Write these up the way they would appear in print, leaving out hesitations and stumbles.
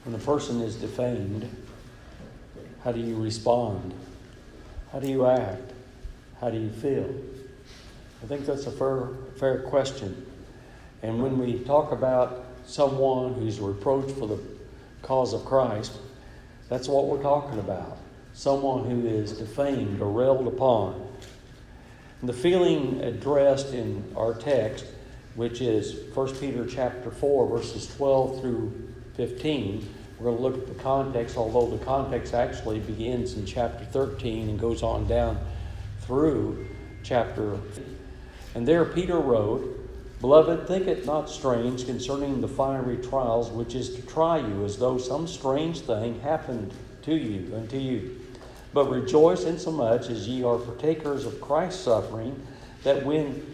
When a person is defamed, how do you respond? How do you act? How do you feel? I think that's a fair question. And when we talk about someone who's reproached for the cause of Christ, that's what we're talking about. Someone who is defamed or railed upon. And the feeling addressed in our text, which is 1 Peter chapter 4, verses 12 through 15. We're going to look at the context, although the context actually begins in chapter 13 and goes on down through chapter. And there Peter wrote, "Beloved, think it not strange concerning the fiery trials which is to try you, as though some strange thing happened to you, unto you. But rejoice insomuch as ye are partakers of Christ's suffering, that when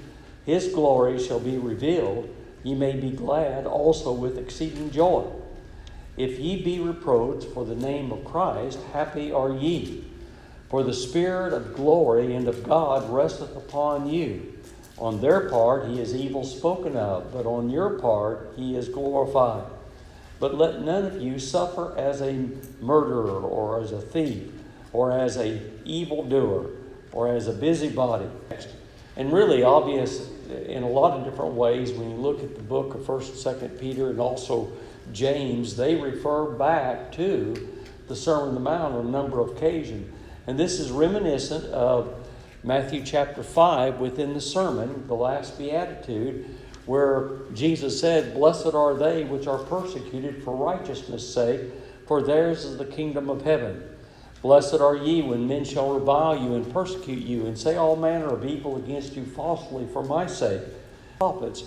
his glory shall be revealed, ye may be glad also with exceeding joy. If ye be reproached for the name of Christ, happy are ye. For the Spirit of glory and of God resteth upon you. On their part he is evil spoken of, but on your part he is glorified. But let none of you suffer as a murderer, or as a thief, or as a evildoer, or as a busybody." And really obvious in a lot of different ways when you look at the book of 1st and 2nd Peter and also James, they refer back to the Sermon on the Mount on a number of occasions. And this is reminiscent of Matthew chapter 5 within the sermon, the last beatitude, where Jesus said, "Blessed are they which are persecuted for righteousness' sake, for theirs is the kingdom of heaven. Blessed are ye when men shall revile you and persecute you, and say all manner of evil against you falsely for my sake, prophets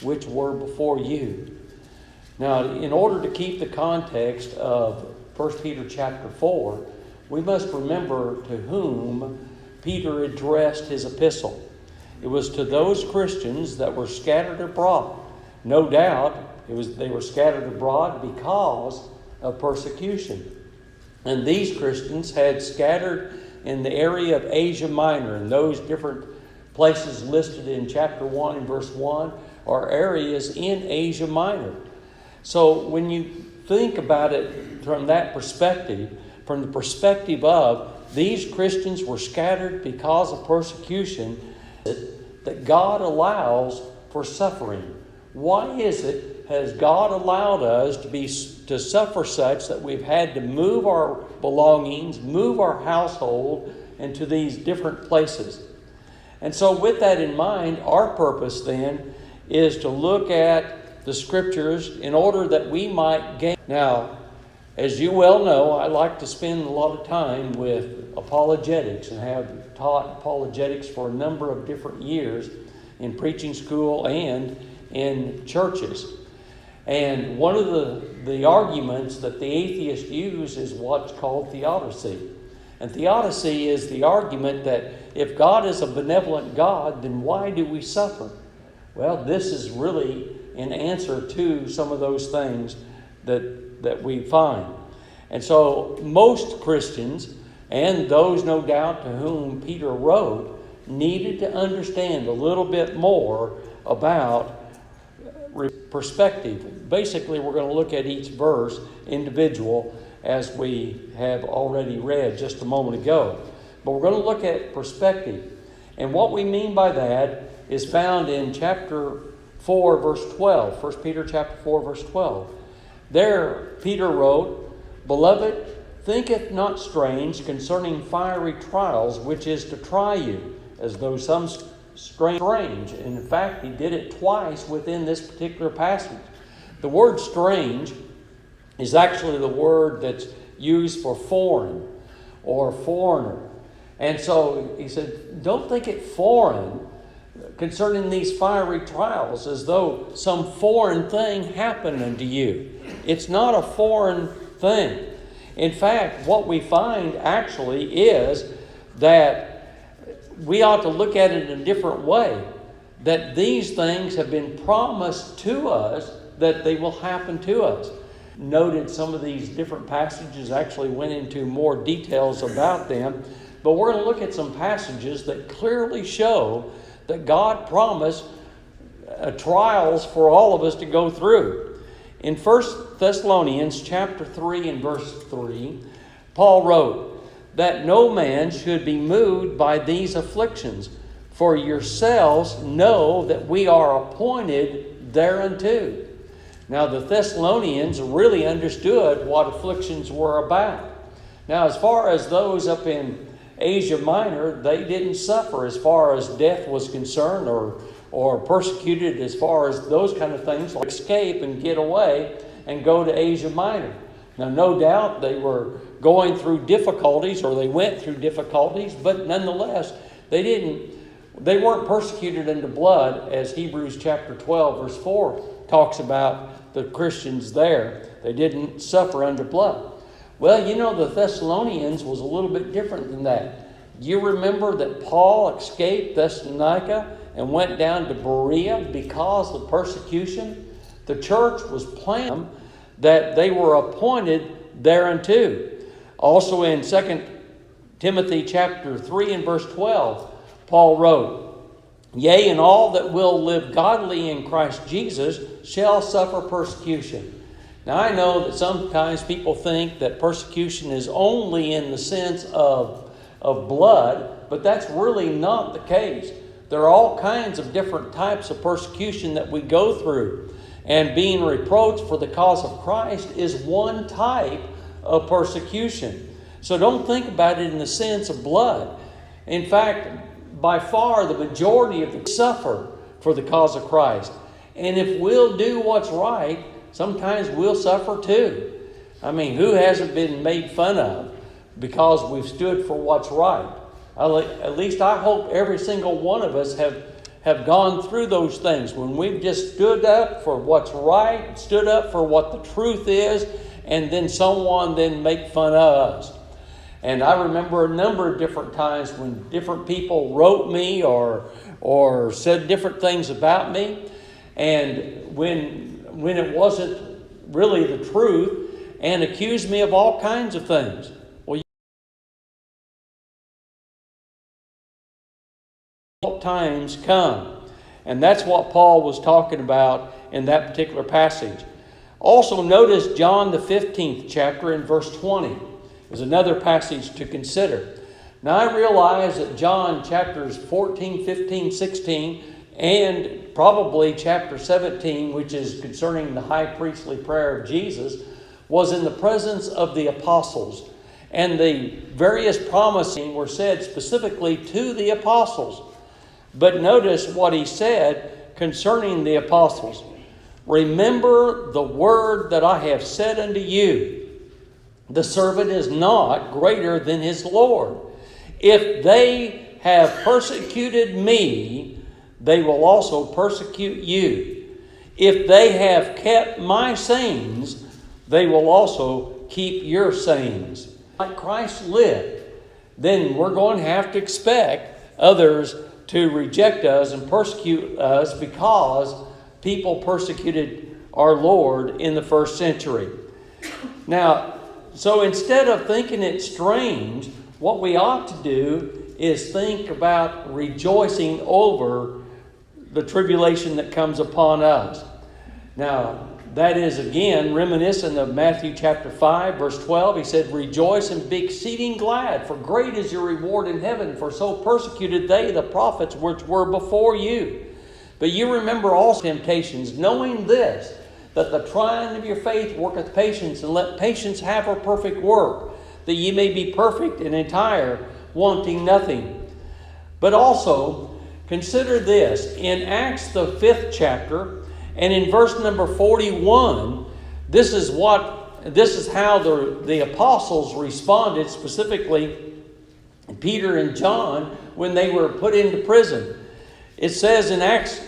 which were before you." Now, in order to keep the context of 1 Peter chapter 4, we must remember to whom Peter addressed his epistle. It was to those Christians that were scattered abroad. No doubt, they were scattered abroad because of persecution. And these Christians had scattered in the area of Asia Minor, and those different places listed in chapter 1 and verse 1 are areas in Asia Minor. So when you think about it from that perspective, from the perspective of these Christians were scattered because of persecution, that God allows for suffering. Why is it has God allowed us to suffer such that we've had to move our belongings, move our household into these different places? And so with that in mind, our purpose then is to look at the Scriptures in order that we might gain. Now, as you well know, I like to spend a lot of time with apologetics and have taught apologetics for a number of different years in preaching school and in churches. And one of the arguments that the atheists use is what's called theodicy. And theodicy is the argument that if God is a benevolent God, then why do we suffer? Well, this is really an answer to some of those things that we find. And so most Christians, and those no doubt to whom Peter wrote, needed to understand a little bit more about perspective. Basically, we're going to look at each verse individual as we have already read just a moment ago. But we're going to look at perspective. And what we mean by that is found in chapter 4, verse 12. 1 Peter chapter 4, verse 12. There, Peter wrote, "Beloved, think it not strange concerning fiery trials, which is to try you, as though some strange." And in fact, he did it twice within this particular passage. The word strange is actually the word that's used for foreign or foreigner. And so he said, don't think it foreign concerning these fiery trials, as though some foreign thing happened unto you. It's not a foreign thing. In fact, what we find actually is that we ought to look at it in a different way. That these things have been promised to us, that they will happen to us. Noted some of these different passages, actually went into more details about them. But we're going to look at some passages that clearly show that God promised trials for all of us to go through. In 1 Thessalonians chapter 3 and verse 3, Paul wrote that no man should be moved by these afflictions, for yourselves know that we are appointed thereunto. Now the Thessalonians really understood what afflictions were about. Now as far as those up in Asia Minor, they didn't suffer as far as death was concerned or persecuted as far as those kind of things, like escape and get away and go to Asia Minor. Now no doubt they were going through difficulties, or they went through difficulties, but nonetheless they weren't persecuted unto blood, as Hebrews chapter 12 verse 4 talks about the Christians there. They didn't suffer unto blood. Well, you know, the Thessalonians was a little bit different than that. You remember that Paul escaped Thessalonica and went down to Berea because of persecution? The church was planned that they were appointed thereunto. Also in 2 Timothy chapter 3 and verse 12, Paul wrote, "Yea, and all that will live godly in Christ Jesus shall suffer persecution." Now I know that sometimes people think that persecution is only in the sense of blood, but that's really not the case. There are all kinds of different types of persecution that we go through. And being reproached for the cause of Christ is one type of persecution. So don't think about it in the sense of blood. In fact, by far the majority of them suffer for the cause of Christ. And if we'll do what's right, sometimes we'll suffer too. I mean, who hasn't been made fun of because we've stood for what's right? At least I hope every single one of us have gone through those things when we've just stood up for what's right, stood up for what the truth is, and then someone then make fun of us. And I remember a number of different times when different people wrote me or said different things about me, and when it wasn't really the truth, and accused me of all kinds of things. Well, times come. And that's what Paul was talking about in that particular passage. Also notice John the 15th chapter in verse 20 is another passage to consider. Now I realize that John chapters 14, 15, 16, and probably chapter 17, which is concerning the high priestly prayer of Jesus, was in the presence of the apostles. And the various promises were said specifically to the apostles. But notice what he said concerning the apostles. "Remember the word that I have said unto you. The servant is not greater than his Lord. If they have persecuted me, they will also persecute you. If they have kept my sayings, they will also keep your sayings." Like Christ lived, then we're going to have to expect others to reject us and persecute us because people persecuted our Lord in the first century. Now, so instead of thinking it strange, what we ought to do is think about rejoicing over the tribulation that comes upon us. Now, that is again reminiscent of Matthew chapter 5, verse 12. He said, "Rejoice and be exceeding glad, for great is your reward in heaven, for so persecuted they the prophets which were before you. But you remember all temptations, knowing this, that the trying of your faith worketh patience, and let patience have her perfect work, that ye may be perfect and entire, wanting nothing." But also, consider this, in Acts the 5th chapter, and in verse number 41, this is how the apostles responded, specifically Peter and John, when they were put into prison. It says in Acts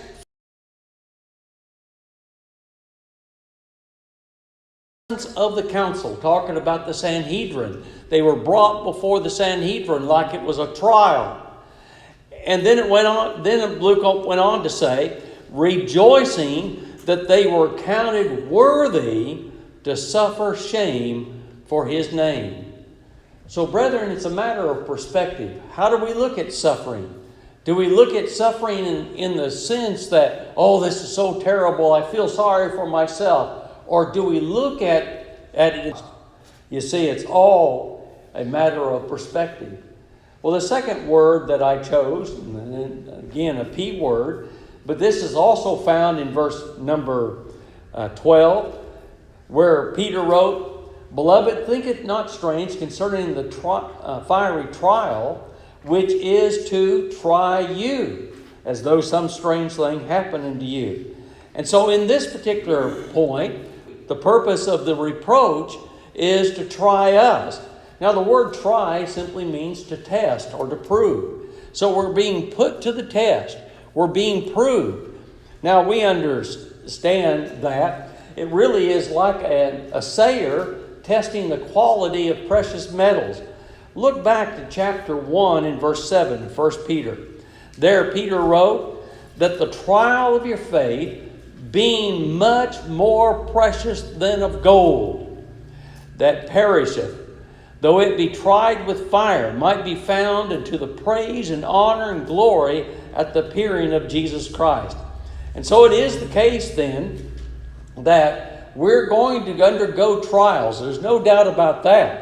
of the council, talking about the Sanhedrin. They were brought before the Sanhedrin like it was a trial. And then Luke went on to say, rejoicing that they were counted worthy to suffer shame for his name. So, brethren, it's a matter of perspective. How do we look at suffering? Do we look at suffering in the sense that, oh, this is so terrible, I feel sorry for myself? or do we look at it? You see, it's all a matter of perspective. Well, the second word that I chose, and again, a P word, but this is also found in verse number 12, where Peter wrote, "Beloved, think it not strange concerning the fiery trial, which is to try you, as though some strange thing happened unto you." And so in this particular point, the purpose of the reproach is to try us. Now the word try simply means to test or to prove. So we're being put to the test. We're being proved. Now we understand that it really is like an assayer testing the quality of precious metals. Look back to chapter 1 and verse 7 of 1 Peter. There Peter wrote that the trial of your faith, being much more precious than of gold, that perisheth, though it be tried with fire, might be found unto the praise and honor and glory at the appearing of Jesus Christ. And so it is the case then that we're going to undergo trials. There's no doubt about that.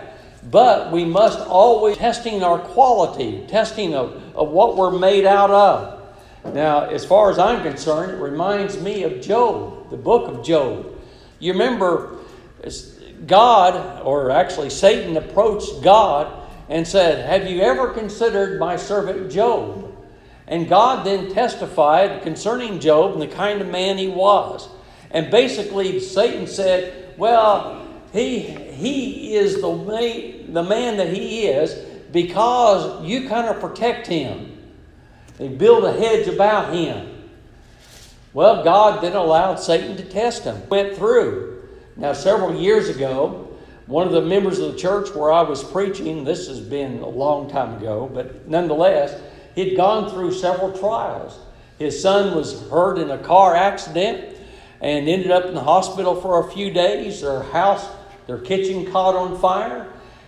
But we must always testing our quality, testing of what we're made out of. Now, as far as I'm concerned, it reminds me of Job, the book of Job. You remember God, or actually Satan, approached God and said, "Have you ever considered my servant Job?" And God then testified concerning Job and the kind of man he was. And basically Satan said, well, he is the man that he is because you kind of protect him. They build a hedge about him. Well, God then allowed Satan to test him. Went through. Now, several years ago, one of the members of the church where I was preaching, this has been a long time ago, but nonetheless, he'd gone through several trials. His son was hurt in a car accident and ended up in the hospital for a few days. Their kitchen caught on fire.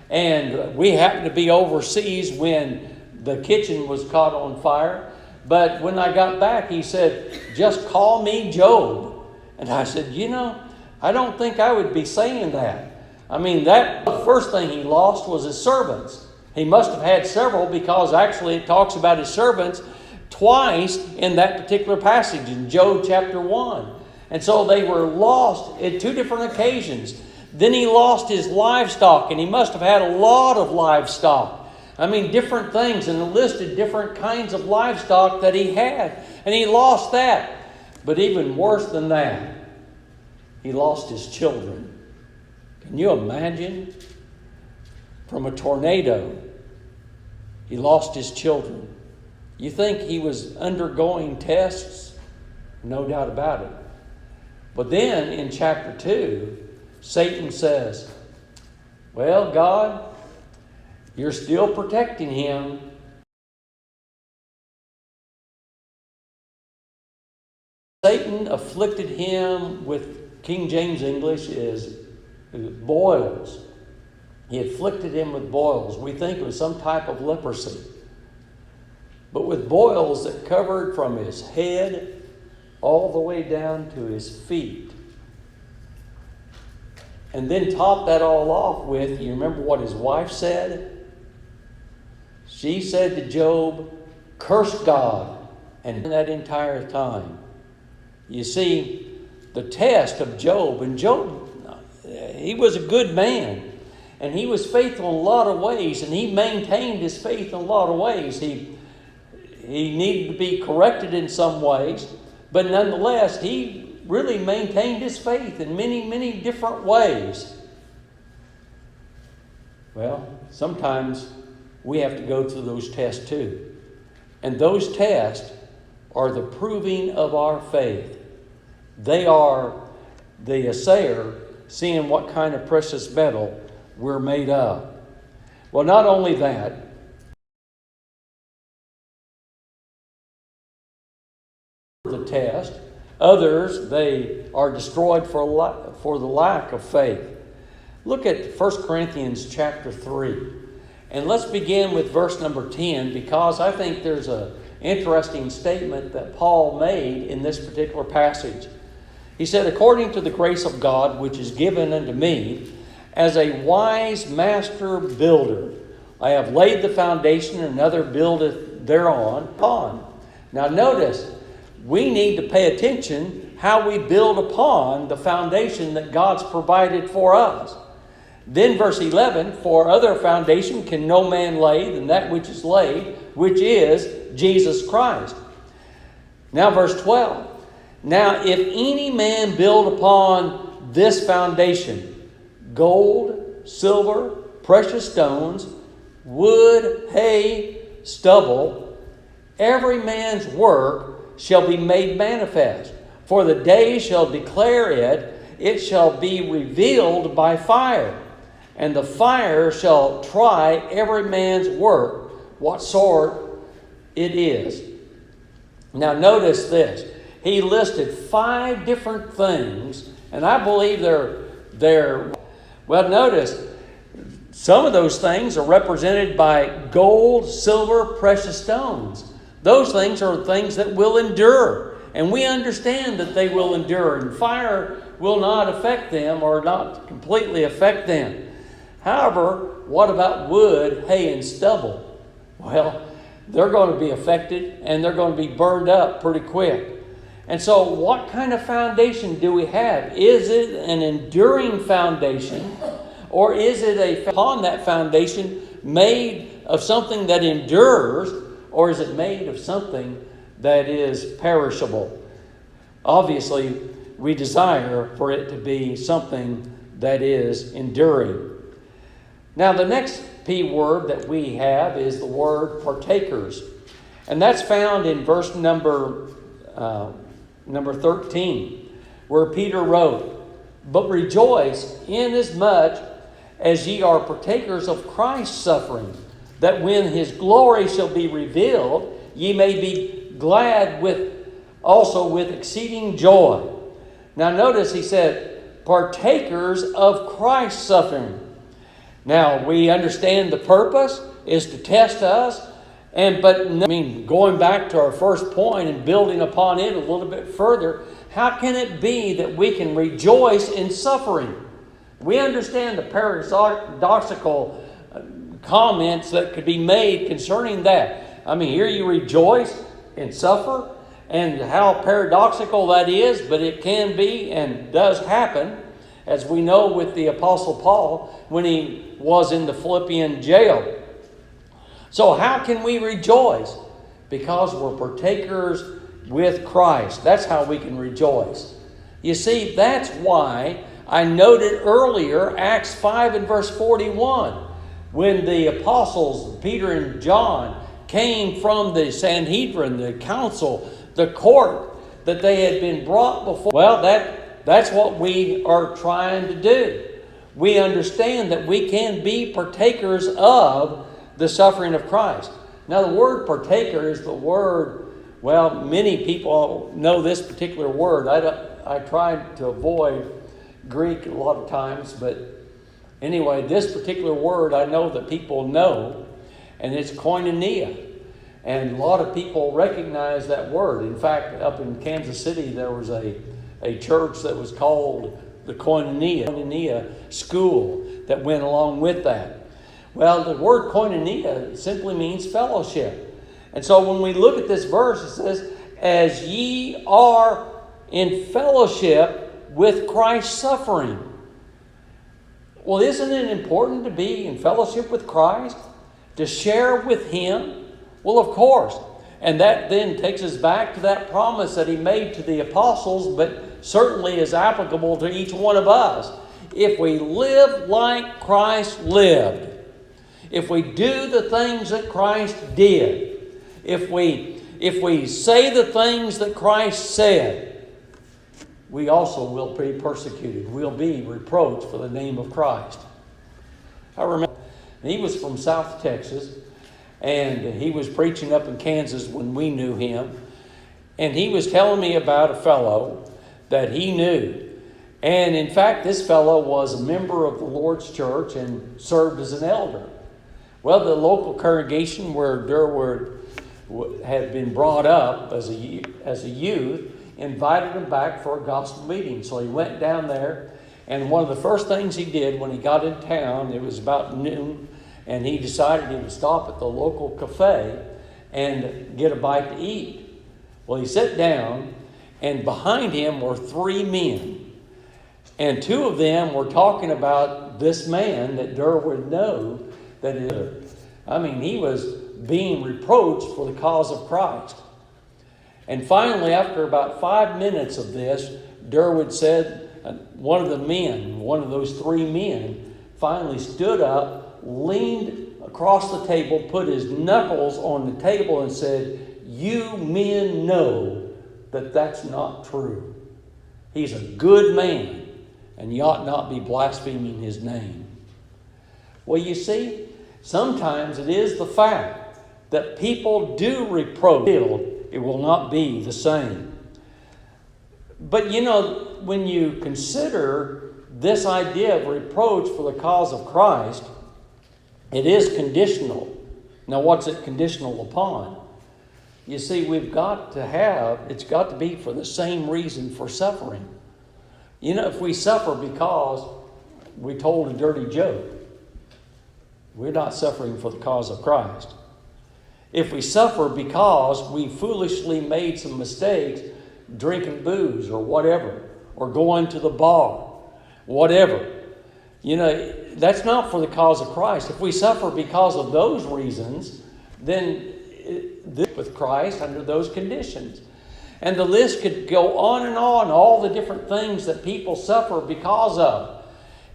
And we happened to be overseas when the kitchen was caught on fire. But when I got back, he said, "Just call me Job." And I said, I don't think I would be saying that. I mean, the first thing he lost was his servants. He must have had several because actually it talks about his servants twice in that particular passage in Job chapter 1. And so they were lost at two different occasions. Then he lost his livestock, and he must have had a lot of livestock. I mean, different things, and it listed different kinds of livestock that he had. And he lost that. But even worse than that, he lost his children. Can you imagine? From a tornado, he lost his children. You think he was undergoing tests? No doubt about it. But then in chapter 2, Satan says, "Well, God, you're still protecting him." Satan afflicted him with, King James English is boils. He afflicted him with boils. We think it was some type of leprosy. But with boils that covered from his head all the way down to his feet. And then top that all off with, you remember what his wife said? She said to Job, "Curse God." And that entire time. You see, the test of Job, and Job, he was a good man. And he was faithful in a lot of ways, and he maintained his faith in a lot of ways. He needed to be corrected in some ways, but nonetheless, he really maintained his faith in many, many different ways. Well, sometimes we have to go through those tests too. And those tests are the proving of our faith. They are the assayer seeing what kind of precious metal we're made of. Well, not only that, the test, others, they are destroyed for the lack of faith. Look at 1 Corinthians chapter 3. And let's begin with verse number 10, because I think there's an interesting statement that Paul made in this particular passage. He said, according to the grace of God, which is given unto me, as a wise master builder, I have laid the foundation, and another buildeth thereon. Now notice, we need to pay attention how we build upon the foundation that God's provided for us. Then verse 11, for other foundation can no man lay than that which is laid, which is Jesus Christ. Now verse 12. Now if any man build upon this foundation, gold, silver, precious stones, wood, hay, stubble, every man's work shall be made manifest. For the day shall declare it, it shall be revealed by fire. And the fire shall try every man's work, what sort it is. Now notice this. He listed 5 different things, and I believe they're well, notice, some of those things are represented by gold, silver, precious stones. Those things are things that will endure. And we understand that they will endure. And fire will not affect them or not completely affect them. However, what about wood, hay, and stubble? Well, they're going to be affected and they're going to be burned up pretty quick. And so what kind of foundation do we have? Is it an enduring foundation, or is it upon that foundation made of something that endures, or is it made of something that is perishable? Obviously, we desire for it to be something that is enduring. Now, the next P word that we have is the word partakers. And that's found in verse number 13, where Peter wrote, but rejoice inasmuch as ye are partakers of Christ's suffering, that when his glory shall be revealed, ye may be glad also with exceeding joy. Now notice he said, partakers of Christ's suffering. Now we understand the purpose is to test us, going back to our first point and building upon it a little bit further, how can it be that we can rejoice in suffering? We understand the paradoxical comments that could be made concerning that. I mean, here you rejoice and suffer, and how paradoxical that is, but it can be and does happen, as we know with the Apostle Paul when he was in the Philippian jail. So how can we rejoice? Because we're partakers with Christ. That's how we can rejoice. You see, that's why I noted earlier Acts 5 and verse 41, when the apostles, Peter and John, came from the Sanhedrin, the council, the court, that they had been brought before. Well, that's what we are trying to do. We understand that we can be partakers of the suffering of Christ. Now, the word partaker is the word, well, many people know this particular word. I tried to avoid Greek a lot of times, but anyway, this particular word I know that people know, and it's koinonia. And a lot of people recognize that word. In fact, up in Kansas City, there was a church that was called the koinonia school that went along with that. Well, the word koinonia simply means fellowship. And so when we look at this verse, it says, as ye are in fellowship with Christ's suffering. Well, isn't it important to be in fellowship with Christ? To share with Him? Well, of course. And that then takes us back to that promise that He made to the apostles, but certainly is applicable to each one of us. If we live like Christ lived, if we do the things that Christ did, if we say the things that Christ said, we also will be persecuted. We'll be reproached for the name of Christ. I remember he was from South Texas, and he was preaching up in Kansas when we knew him. And he was telling me about a fellow that he knew. And in fact, this fellow was a member of the Lord's church and served as an elder. Well, the local congregation where Durward had been brought up as a youth, invited him back for a gospel meeting. So he went down there, and one of the first things he did when he got in town, it was about noon, and he decided he would stop at the local cafe and get a bite to eat. Well, he sat down, and behind him were 3 men. And 2 of them were talking about this man that Durr would know that he was being reproached for the cause of Christ. And finally, after about 5 minutes of this, Durwood said, one of those 3 men, finally stood up, leaned across the table, put his knuckles on the table and said, "You men know that that's not true. He's a good man, and you ought not be blaspheming his name." Well, you see, sometimes it is the fact that people do reproach. It will not be the same. But when you consider this idea of reproach for the cause of Christ, it is conditional. Now, what's it conditional upon? You see, it's got to be for the same reason for suffering. If we suffer because we told a dirty joke, we're not suffering for the cause of Christ. If we suffer because we foolishly made some mistakes, drinking booze or whatever, or going to the bar, whatever, that's not for the cause of Christ. If we suffer because of those reasons, then with Christ under those conditions. And the list could go on, all the different things that people suffer because of.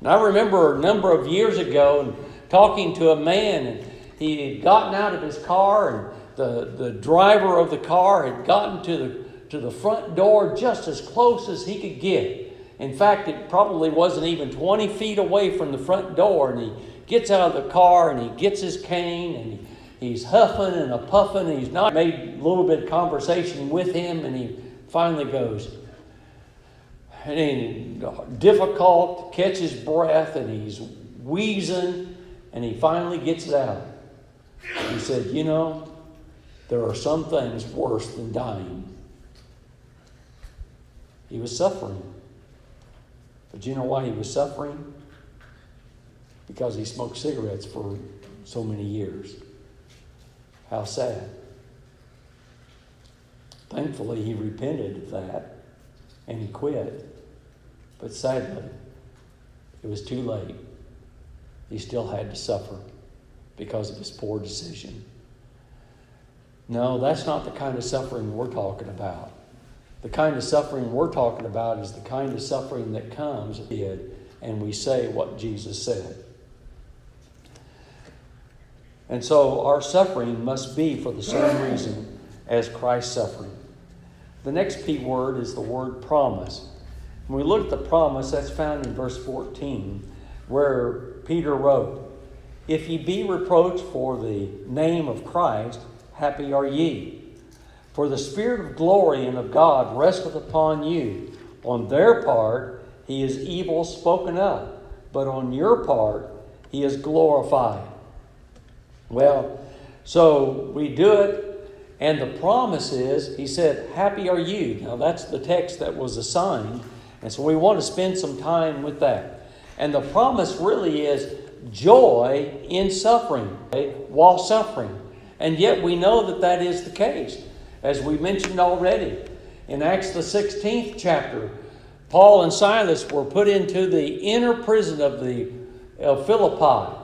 And I remember a number of years ago talking to a man, and he had gotten out of his car, and the driver of the car had gotten to the front door just as close as he could get. In fact, it probably wasn't even 20 feet away from the front door, and he gets out of the car, and he gets his cane, and he's huffing and a-puffing, and he's not made a little bit of conversation with him, and he finally goes, and he difficult to catch his breath, and he's wheezing, and he finally gets it out. He said, there are some things worse than dying. He was suffering. But you know why he was suffering? Because he smoked cigarettes for so many years. How sad. Thankfully, he repented of that and he quit. But sadly, it was too late. He still had to suffer because of his poor decision. No, that's not the kind of suffering we're talking about. The kind of suffering we're talking about is the kind of suffering that comes and we say what Jesus said. And so our suffering must be for the same reason as Christ's suffering. The next key word is the word promise. When we look at the promise, that's found in verse 14, where Peter wrote, "If ye be reproached for the name of Christ, happy are ye. For the Spirit of glory and of God resteth upon you. On their part he is evil spoken of, but on your part he is glorified." Well, so we do it, and the promise is, he said, happy are you. Now that's the text that was assigned, and so we want to spend some time with that. And the promise really is joy in suffering, while suffering. And yet we know that that is the case. As we mentioned already, in Acts the 16th chapter, Paul and Silas were put into the inner prison of Philippi.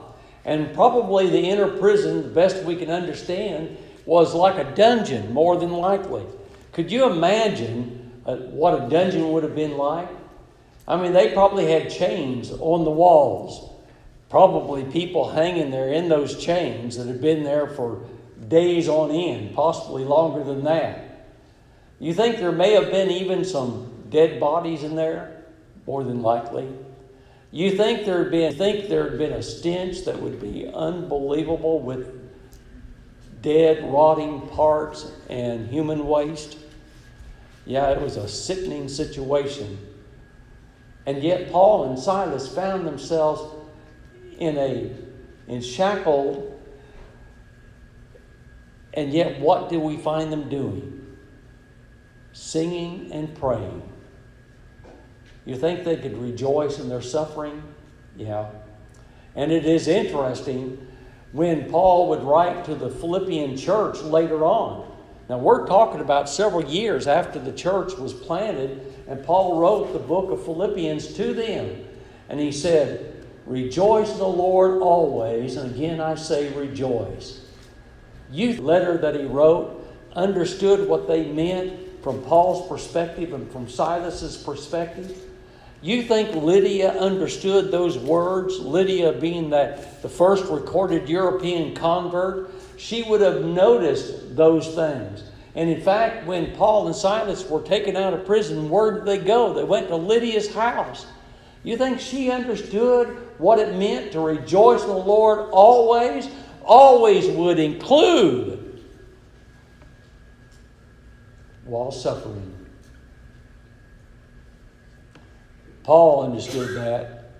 And probably the inner prison, the best we can understand, was like a dungeon, more than likely. Could you imagine what a dungeon would have been like? They probably had chains on the walls. Probably people hanging there in those chains that had been there for days on end, possibly longer than that. You think there may have been even some dead bodies in there? More than likely. You think there had been a stench that would be unbelievable with dead, rotting parts and human waste? Yeah, it was a sickening situation. And yet Paul and Silas found themselves in shackled. And yet what do we find them doing? singing and praying. You think they could rejoice in their suffering? Yeah. And it is interesting when Paul would write to the Philippian church later on. Now, we're talking about several years after the church was planted, and Paul wrote the book of Philippians to them. And he said, rejoice in the Lord always. And again, I say rejoice. The letter that he wrote understood what they meant from Paul's perspective and from Silas's perspective. You think Lydia understood those words? Lydia being the first recorded European convert, she would have noticed those things. And in fact, when Paul and Silas were taken out of prison, where did they go? They went to Lydia's house. You think she understood what it meant to rejoice in the Lord always? Always would include while suffering. Paul understood that,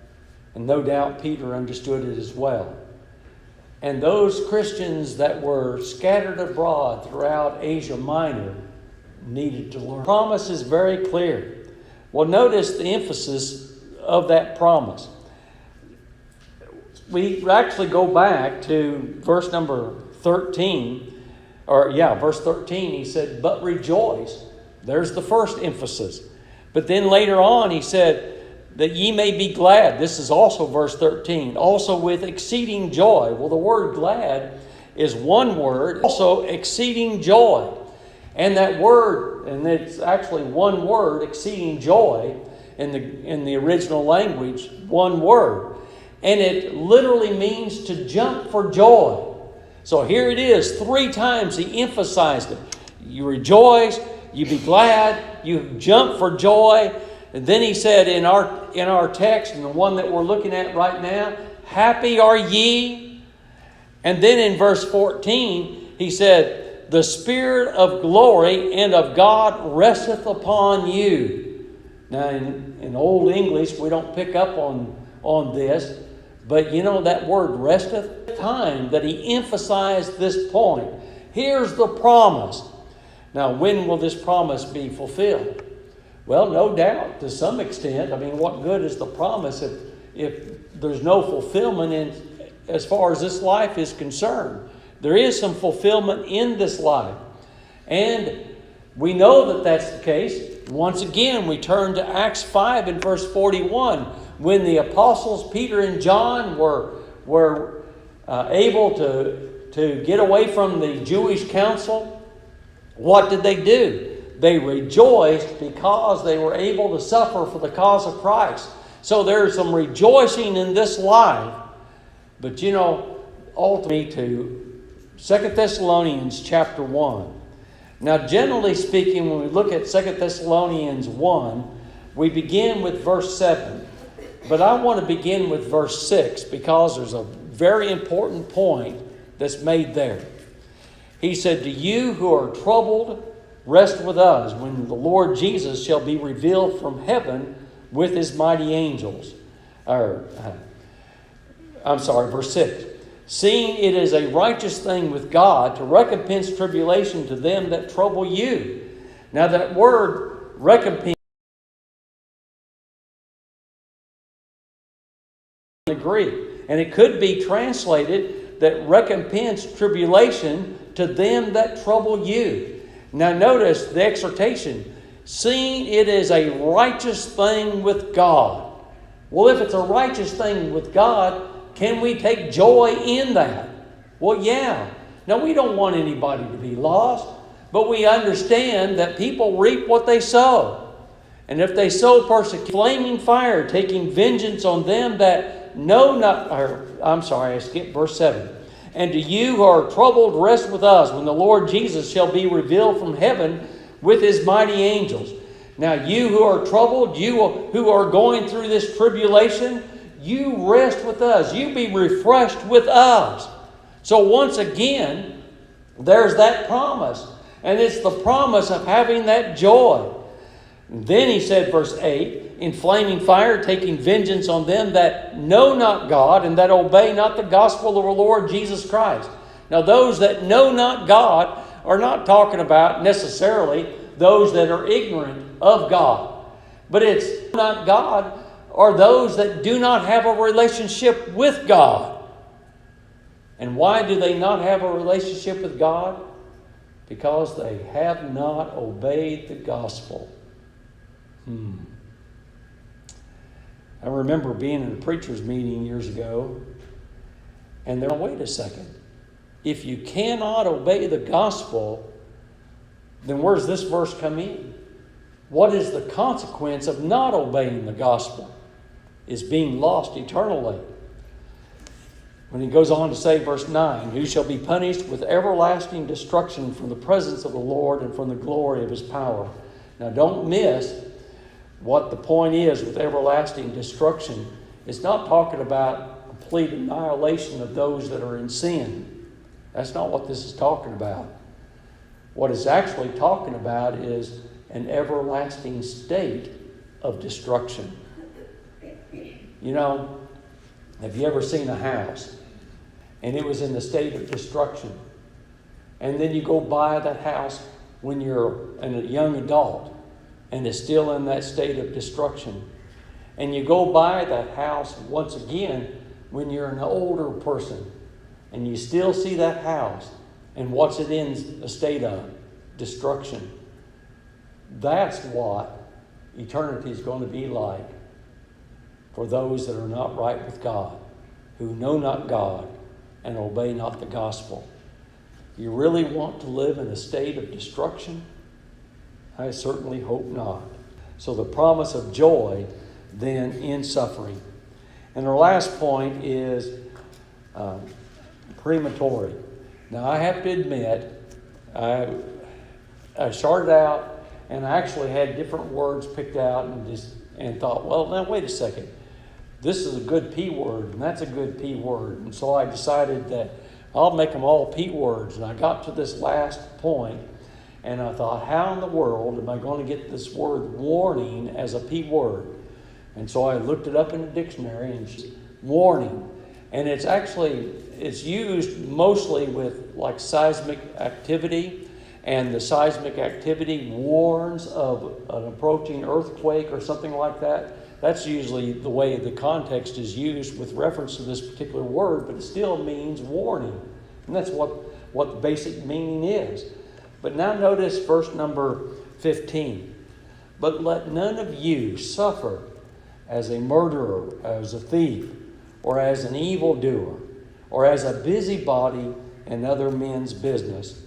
and no doubt Peter understood it as well. And those Christians that were scattered abroad throughout Asia Minor needed to learn. The promise is very clear. Well, notice the emphasis of that promise. We actually go back to verse number 13. Verse 13, he said, but rejoice. There's the first emphasis. But then later on, he said, that ye may be glad. This is also verse 13. Also with exceeding joy. Well, the word glad is one word. Also exceeding joy. And that word, and it's actually one word, exceeding joy, in the original language, one word. And it literally means to jump for joy. So here it is. 3 times he emphasized it. You rejoice, you be glad, you jump for joy. And then he said in our text, and the one that we're looking at right now, happy are ye. And then in verse 14, he said, the Spirit of glory and of God resteth upon you. Now in Old English, we don't pick up on this, but you know that word resteth, time that he emphasized this point. Here's the promise. Now, when will this promise be fulfilled? Well, no doubt, to some extent. I mean, what good is the promise if there's no fulfillment as far as this life is concerned? There is some fulfillment in this life. And we know that that's the case. Once again, we turn to Acts 5 and verse 41. When the apostles Peter and John were able to get away from the Jewish council, what did they do? They rejoiced because they were able to suffer for the cause of Christ. So there's some rejoicing in this life. But ultimately to 2 Thessalonians chapter 1. Now, generally speaking, when we look at 2 Thessalonians 1, we begin with verse 7. But I want to begin with verse 6 because there's a very important point that's made there. He said, to you who are troubled, rest with us when the Lord Jesus shall be revealed from heaven with his mighty angels. Verse 6. Seeing it is a righteous thing with God to recompense tribulation to them that trouble you. Now that word recompense in the Greek. And it could be translated that recompense tribulation to them that trouble you. Now notice the exhortation. Seeing it is a righteous thing with God. Well, if it's a righteous thing with God, can we take joy in that? Well, yeah. Now, we don't want anybody to be lost, but we understand that people reap what they sow. And if they sow persecution, flaming fire, taking vengeance on them that know not... I skipped verse 7. And to you who are troubled, rest with us when the Lord Jesus shall be revealed from heaven with his mighty angels. Now you who are troubled, you who are going through this tribulation, you rest with us. You be refreshed with us. So once again, there's that promise. And it's the promise of having that joy. And then he said, verse 8, in flaming fire, taking vengeance on them that know not God and that obey not the gospel of our Lord Jesus Christ. Now those that know not God are not talking about necessarily those that are ignorant of God. But it's not God, or those that do not have a relationship with God. And why do they not have a relationship with God? Because they have not obeyed the gospel. I remember being in a preacher's meeting years ago, and they're, wait a second. If you cannot obey the gospel, then where's this verse come in? What is the consequence of not obeying the gospel? Is being lost eternally. When he goes on to say, verse 9, who shall be punished with everlasting destruction from the presence of the Lord and from the glory of his power. Now don't miss what the point is with everlasting destruction. It's not talking about complete annihilation of those that are in sin. That's not what this is talking about. What it's actually talking about is an everlasting state of destruction. You know, have you ever seen a house and it was in the state of destruction? And then you go by that house when you're a young adult and it's still in that state of destruction. And you go by that house once again when you're an older person and you still see that house and what's it in a state of destruction. That's what eternity is going to be like for those that are not right with God, who know not God and obey not the gospel. You really want to live in a state of destruction? I certainly hope not. So the promise of joy then in suffering. And our last point is prematory. Now I have to admit, I started out and I actually had different words picked out and thought, well, now wait a second. This is a good P word, and that's a good P word. And so I decided that I'll make them all P words. And I got to this last point, and I thought, how in the world am I going to get this word warning as a P word? And so I looked it up in the dictionary, and warning. And it's used mostly with like seismic activity, and the seismic activity warns of an approaching earthquake or something like that. That's usually the way the context is used with reference to this particular word, but it still means warning. And that's what the basic meaning is. But now notice verse number 15. But let none of you suffer as a murderer, as a thief, or as an evildoer, or as a busybody in other men's business.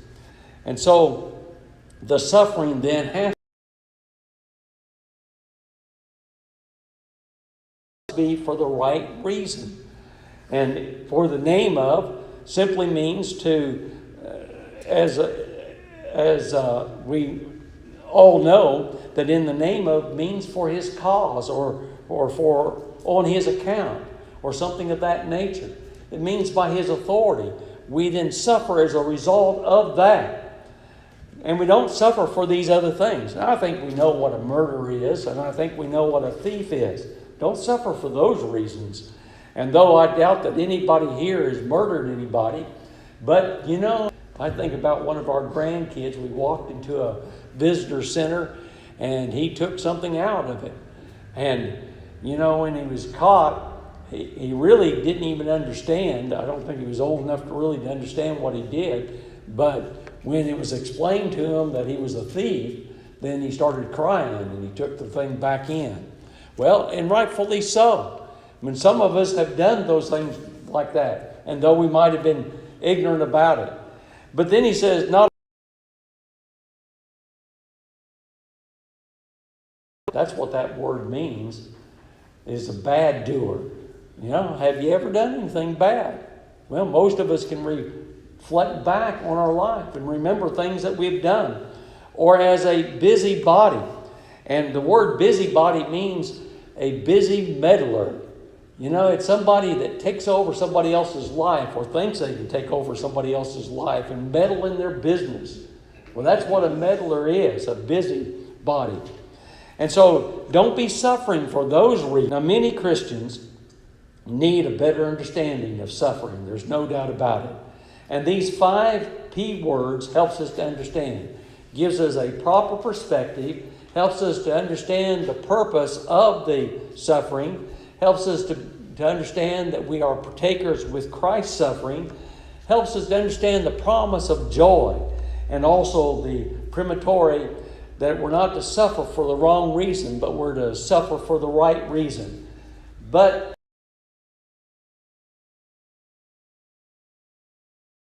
And so the suffering then has to be for the right reason. And for the name of simply means to, as we all know, that in the name of means for his cause or for on his account or something of that nature. It means by his authority. We then suffer as a result of that. And we don't suffer for these other things. Now, I think we know what a murderer is, and I think we know what a thief is. Don't suffer for those reasons. And though I doubt that anybody here has murdered anybody, but you know, I think about one of our grandkids. We walked into a visitor center, and he took something out of it. And you know, when he was caught, he really didn't even understand. I don't think he was old enough to really understand what he did. But when it was explained to him that he was a thief, then he started crying and he took the thing back in. Well, and rightfully so. I mean, some of us have done those things like that, and though we might have been ignorant about it. But then he says, not. That's what that word means, is a bad doer. You know, have you ever done anything bad? Well, most of us can reflect back on our life and remember things that we've done. Or as a busybody. And the word busybody means a busy meddler. You know, it's somebody that takes over somebody else's life or thinks they can take over somebody else's life and meddle in their business. Well, that's what a meddler is, a busybody. And so don't be suffering for those reasons. Now, many Christians need a better understanding of suffering. There's no doubt about it. And these 5 P words helps us to understand. gives us a proper perspective, helps us to understand the purpose of the suffering, helps us to understand that we are partakers with Christ's suffering, helps us to understand the promise of joy, and also the premonitory that we're not to suffer for the wrong reason, but we're to suffer for the right reason. But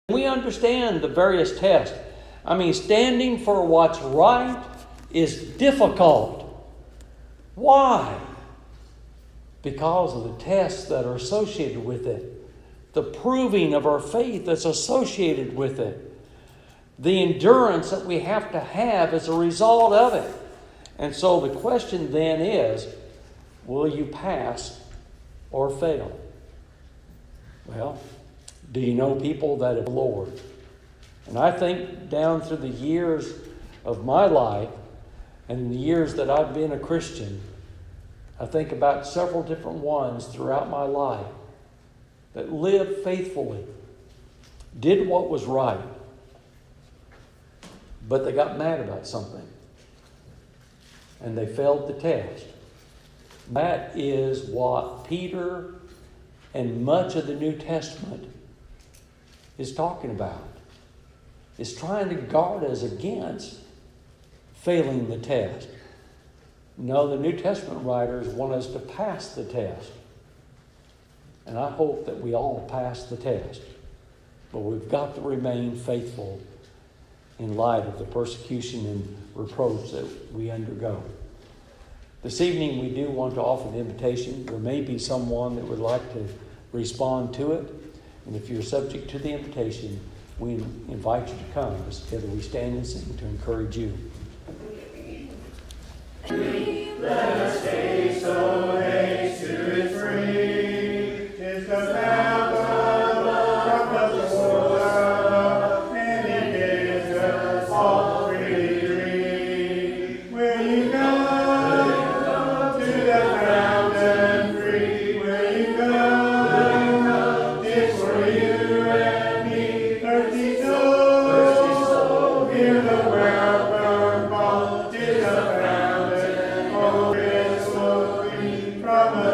we understand the various tests. I mean, standing for what's right is difficult. Why? Because of the tests that are associated with it. The proving of our faith that's associated with it. The endurance that we have to have as a result of it. And so the question then is, will you pass or fail? Well, do you know people that have the Lord? And I think down through the years of my life and the years that I've been a Christian, I think about several different ones throughout my life that lived faithfully, did what was right, but they got mad about something and they failed the test. That is what Peter and much of the New Testament is talking about. It's trying to guard us against failing the test. No, the New Testament writers want us to pass the test. And I hope that we all pass the test. But we've got to remain faithful in light of the persecution and reproach that we undergo. This evening we do want to offer the invitation. There may be someone that would like to respond to it. And if you're subject to the invitation, we invite you to come. As together we stand and sing to encourage you. Let us taste, so haste to its free. 'Tis the path of love, the world, and it gives us all freely free. Will you come to the fountain free? Will you come? It's for you and me. Thirsty soul, hear the welcome call. 'Tis the fountain. From the